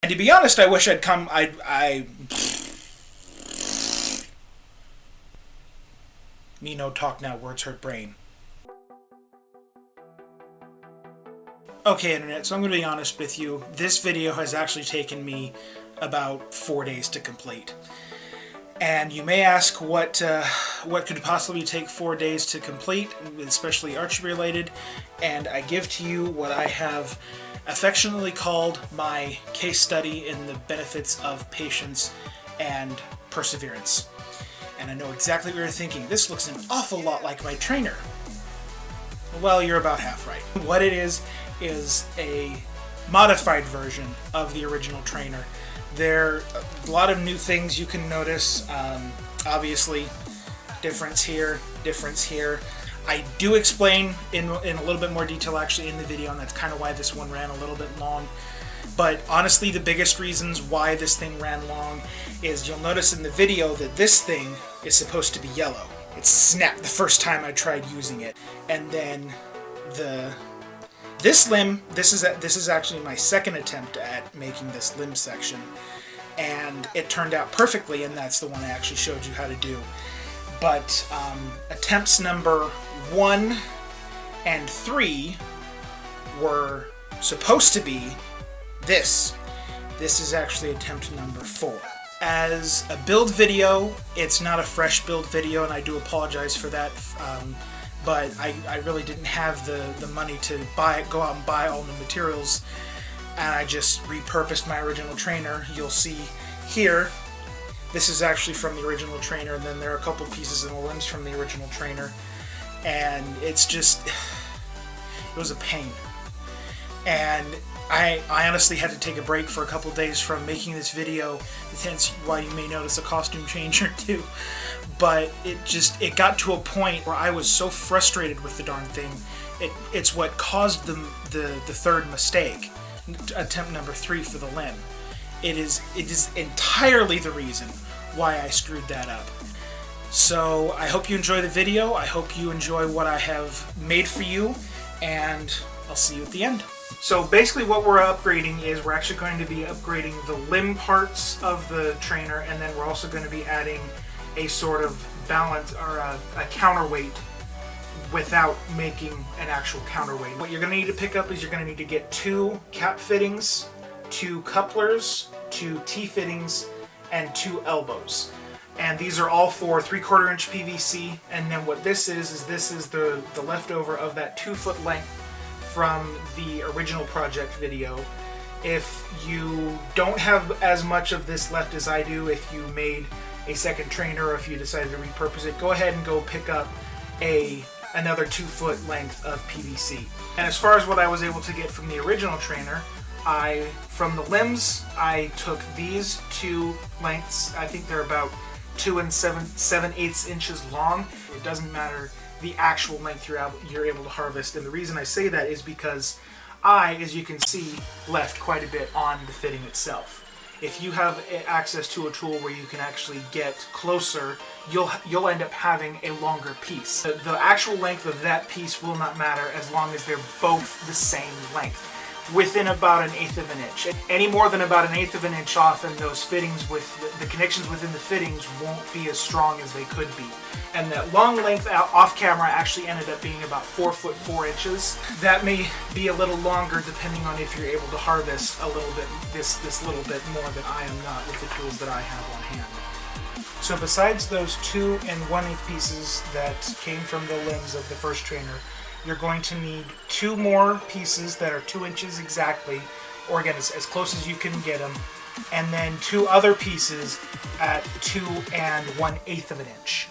And to be honest, I wish I'd come... Me no talk now, words hurt brain. Okay, Internet, so I'm going to be honest with you. This video has actually taken me about 4 days to complete. And you may ask what could possibly take 4 days to complete, especially archery related, and I give to you what I have affectionately called my case study in the benefits of patience and perseverance. And I know exactly what you're thinking. This looks an awful lot like my trainer. Well, you're about half right. What it is a modified version of the original trainer. There are a lot of new things you can notice. Obviously, difference here, difference here. I do explain in a little bit more detail actually in the video, and that's kind of why this one ran a little bit long. But honestly, the biggest reasons why this thing ran long is you'll notice in the video that this thing is supposed to be yellow. It snapped the first time I tried using it. And then this limb, this is actually my second attempt at making this limb section, and it turned out perfectly, and that's the one I actually showed you how to do. But attempts number 1 and 3 were supposed to be this. This is actually attempt number 4. As a build video, it's not a fresh build video, and I do apologize for that. But I really didn't have the money to go out and buy all the materials, and I just repurposed my original trainer. You'll see here, this is actually from the original trainer, and then there are a couple pieces in the limbs from the original trainer, and it's just, it was a pain. And I honestly had to take a break for a couple days from making this video, hence why you may notice a costume change or two. But it got to a point where I was so frustrated with the darn thing. It's what caused the third mistake, attempt number 3 for the limb. It is entirely the reason why I screwed that up. So I hope you enjoy the video. I hope you enjoy what I have made for you, and I'll see you at the end. So basically what we're upgrading is we're actually going to be upgrading the limb parts of the trainer, and then we're also going to be adding a sort of balance or a counterweight without making an actual counterweight. What you're going to need to pick up is you're going to need to get 2 cap fittings, 2 couplers, 2 T-fittings, and 2 elbows. And these are all for 3/4 inch PVC, and then what this is the leftover of that 2-foot length from the original project video. If you don't have as much of this left as I do, if you made a second trainer, or if you decided to repurpose it, go ahead and go pick up another 2-foot length of PVC. And as far as what I was able to get from the original trainer, from the limbs, I took these 2 lengths. I think they're about 2 7/8 inches long. It doesn't matter the actual length you're able to harvest, and the reason I say that is because as you can see, left quite a bit on the fitting itself. If you have access to a tool where you can actually get closer, you'll end up having a longer piece. The actual length of that piece will not matter as long as they're both the same length, within about 1/8 of an inch. Any more than about 1/8 of an inch off, and those fittings with the connections within the fittings won't be as strong as they could be. And that long length off camera actually ended up being about 4 foot 4 inches. That may be a little longer depending on if you're able to harvest a little bit, this little bit more than I am not with the tools that I have on hand. So besides those 2 1/8 pieces that came from the limbs of the first trainer, you're going to need 2 more pieces that are 2 inches exactly, or again, as close as you can get them, and then 2 other pieces at 2 1/8 of an inch.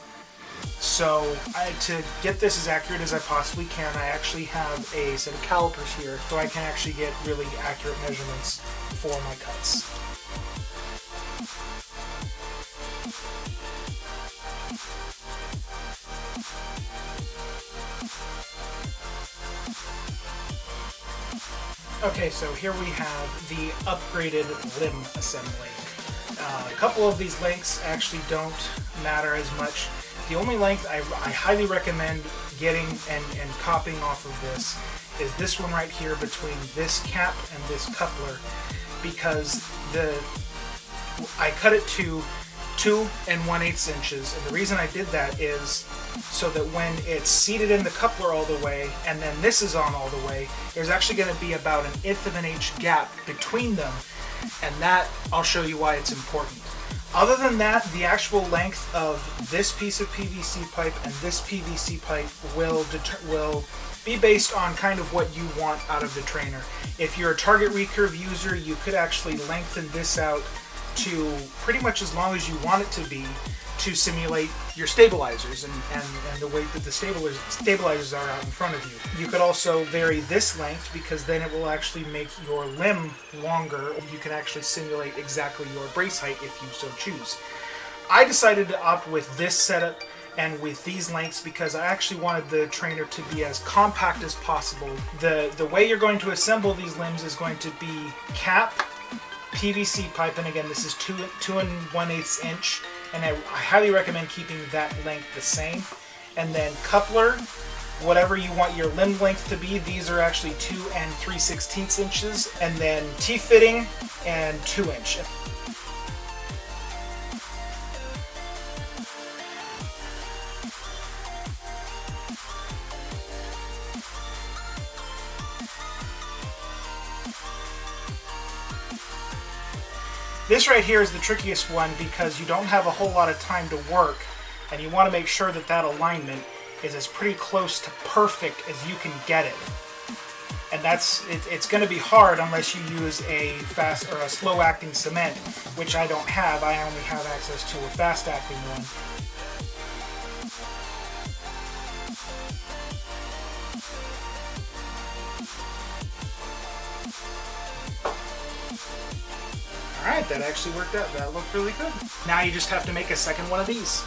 So to get this as accurate as I possibly can, I actually have a set of calipers here, so I can actually get really accurate measurements for my cuts. Okay, so here we have the upgraded limb assembly. A couple of these lengths actually don't matter as much. The only length I highly recommend getting and copying off of this is this one right here between this cap and this coupler, because I cut it to 2 1/8 inches, and the reason I did that is so that when it's seated in the coupler all the way and then this is on all the way, there's actually going to be about 1/8 of an inch gap between them, and that I'll show you why it's important. Other than that, the actual length of this piece of PVC pipe and this PVC pipe will be based on kind of what you want out of the trainer. If you're a target recurve user, you could actually lengthen this out to pretty much as long as you want it to be to simulate your stabilizers and the weight that the stabilizers are out in front of you. You could also vary this length because then it will actually make your limb longer. You can actually simulate exactly your brace height if you so choose. I decided to opt with this setup and with these lengths because I actually wanted the trainer to be as compact as possible. The way you're going to assemble these limbs is going to be cap, PVC pipe, and again this is 2 1/8 inch, and I highly recommend keeping that length the same. And then coupler, whatever you want your limb length to be, these are actually 2 3/16 inches, and then T-fitting and 2 inch. This right here is the trickiest one because you don't have a whole lot of time to work, and you want to make sure that that alignment is as pretty close to perfect as you can get it. And it's going to be hard unless you use a fast or a slow acting cement, which I don't have. I only have access to a fast acting one. Alright, that actually worked out. That looked really good. Now you just have to make a second one of these.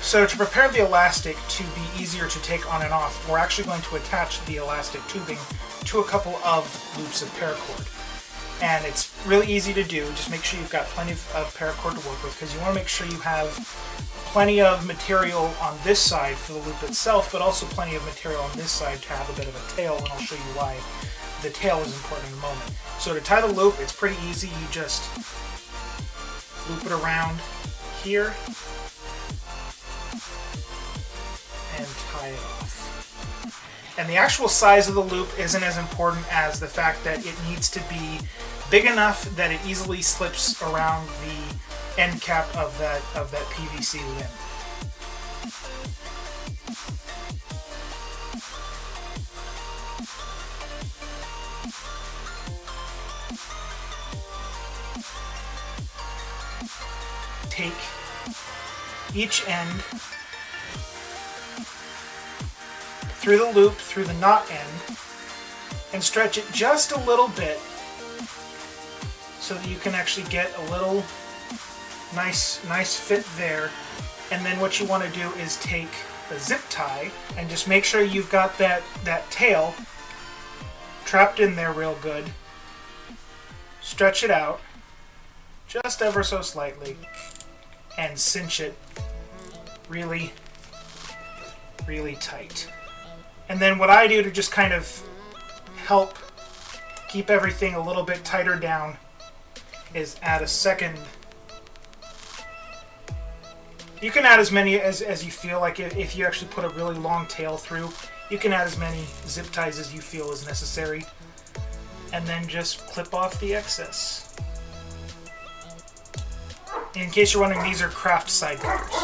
So to prepare the elastic to be easier to take on and off, we're actually going to attach the elastic tubing to a couple of loops of paracord. And it's really easy to do. Just make sure you've got plenty of paracord to work with, because you want to make sure you have plenty of material on this side for the loop itself, but also plenty of material on this side to have a bit of a tail, and I'll show you why the tail is important in a moment. So to tie the loop, it's pretty easy. You just loop it around here and tie it off. And the actual size of the loop isn't as important as the fact that it needs to be big enough that it easily slips around the end cap of that PVC limb. Take each end through the loop, through the knot end, and stretch it just a little bit so that you can actually get a little nice fit there. And then what you want to do is take a zip tie and just make sure you've got that tail trapped in there real good. Stretch it out just ever so slightly and cinch it really, really tight. And then what I do to just kind of help keep everything a little bit tighter down is add a second. You can add as many as you feel like. If you actually put a really long tail through, you can add as many zip ties as you feel is necessary. And then just clip off the excess. In case you're wondering, these are craft side cutters.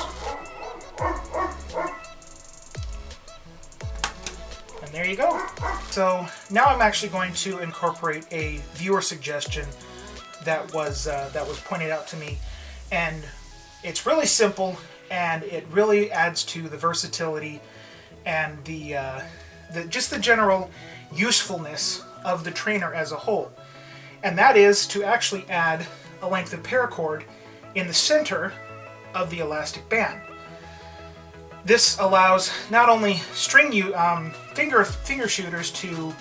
And there you go. So now I'm actually going to incorporate a viewer suggestion that was pointed out to me, and it's really simple, and it really adds to the versatility and just the general usefulness of the trainer as a whole. And that is to actually add a length of paracord in the center of the elastic band. This allows not only finger shooters to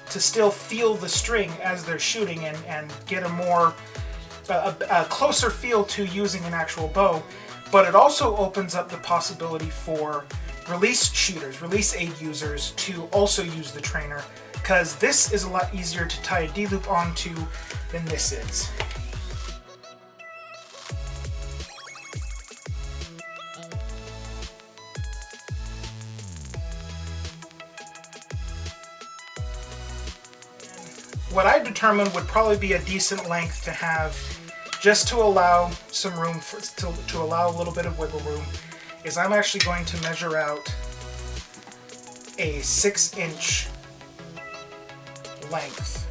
still feel the string as they're shooting and get a closer feel to using an actual bow, but it also opens up the possibility for release shooters, release aid users to also use the trainer, because this is a lot easier to tie a D-loop onto than this is. what I determined would probably be a decent length to have, just to allow some room, to allow a little bit of wiggle room, is I'm actually going to measure out a 6-inch length.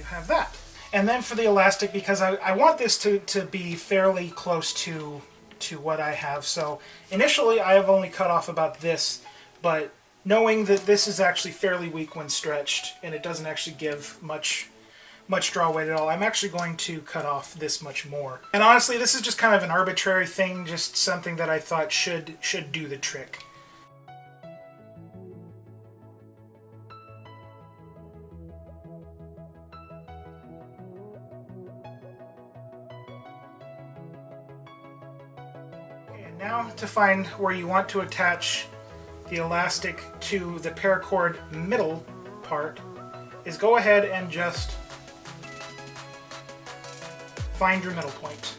Have that. And then for the elastic, because I want this to be fairly close to what I have. So initially I have only cut off about this, but knowing that this is actually fairly weak when stretched and it doesn't actually give much draw weight at all, I'm actually going to cut off this much more. And honestly, this is just kind of an arbitrary thing, just something that I thought should do the trick. Now to find where you want to attach the elastic to the paracord middle part is go ahead and just find your middle point.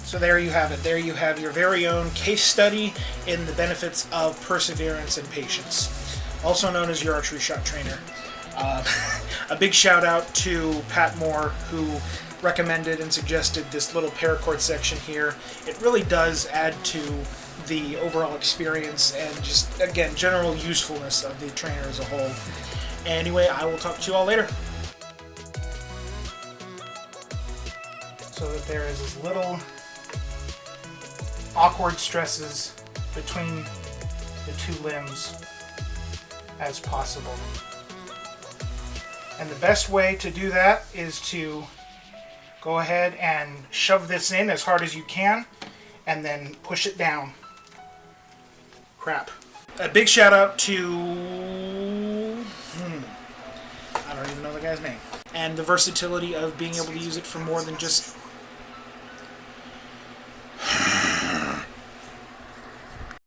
So there you have it. There you have your very own case study in the benefits of perseverance and patience, also known as your archery shot trainer. A big shout out to Pat Moore, who recommended and suggested this little paracord section here. It really does add to the overall experience and just, again, general usefulness of the trainer as a whole. Anyway, I will talk to you all later. So that there is as little awkward stresses between the two limbs as possible. And the best way to do that is to go ahead and shove this in as hard as you can and then push it down. Crap. A big shout out to I don't even know the guy's name. And the versatility of being able to use it for more than just